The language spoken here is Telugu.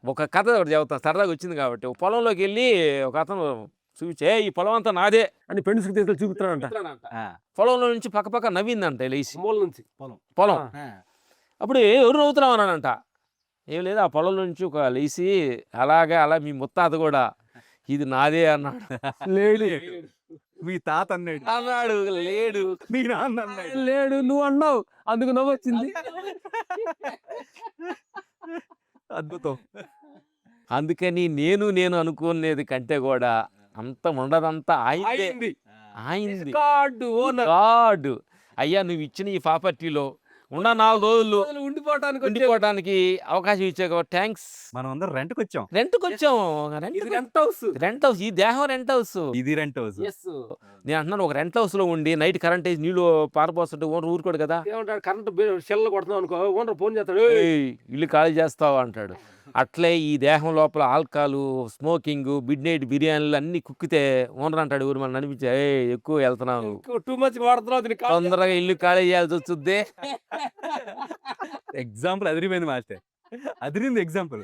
ఒక కథ ఒకటి చెబుతాను, సరదాగా వచ్చింది కాబట్టి. ఒక పొలంలోకి వెళ్ళి ఒక అతను చూపించే ఈ పొలం అంతా నాదే అని పెన్సిల్కి తీసుకెళ్ళి చూపిస్తున్నాడంట. ఆ, పొలంలో నుంచి పక్క నవ్విందంట లేచి మూల నుంచి పొలం. ఆ. అప్పుడు ఎవరు నవ్వుతున్నావు అన్నాడంట. ఏం లేదు, ఆ పొలం నుంచి ఒక లేచి అలా మీ ముత్తాత కూడా ఇది నాదే అన్నాడు. లేడు మీ తాత అన్నాడు, అన్నాడు, లేడు మీ నాన్న అన్నాడు. లేడు, నువ్వు అన్నావు అందుకు నవ్వు వచ్చింది. అద్భుతం. అందుకని నేను అనుకోలేదు కంటే కూడా అంత ఉండదంతా ఆయనదే. ఆయనది గాడ్. అయ్యా నువ్వు ఇచ్చిన ఈ ప్రాపర్టీలో ఉన్న 4 రోజులు ఉండిపోవటానికి అవకాశం ఇచ్చా, థ్యాంక్స్. మనం అందరం రెంట్కి వచ్చాం. రెంట్కి వచ్చాము. రెంట్ హౌస్, ఈ దేహం రెంట్ హౌస్. ఇది రెంట్ హౌస్. నేను అంటున్నాను, ఒక రెంట్ హౌస్ లో ఉండి నైట్ కరెంట్ వేసి నీళ్లు పారపోస్తుంటే ఓనర్ ఊరుకోడు కదా. ఏమంటాడు, కరెంట్ షెల్ కొడుతున్నావు అనుకో, ఓనర్ ఫోన్ చేస్తాడు, "ఏయ్, ఇల్లు ఖాళీ చేస్తావా" అంటాడు. అట్లే ఈ దేహం లోపల ఆల్కహాలు, స్మోకింగ్, మిడ్ నైట్ బిర్యానీలు అన్ని కుక్కితే ఓనర్ అంటాడు, ఊరు మనం అనిపించే ఎక్కువ వెళ్తున్నావు, టూ మచ్ వాడుతున్నావు, తొందరగా ఇల్లు ఖాళీ చేయాల్సి వస్తుంది. ఎగ్జాంపుల్ అదిరిపోయింది మాస్టర్, అదిరింది ఎగ్జాంపుల్.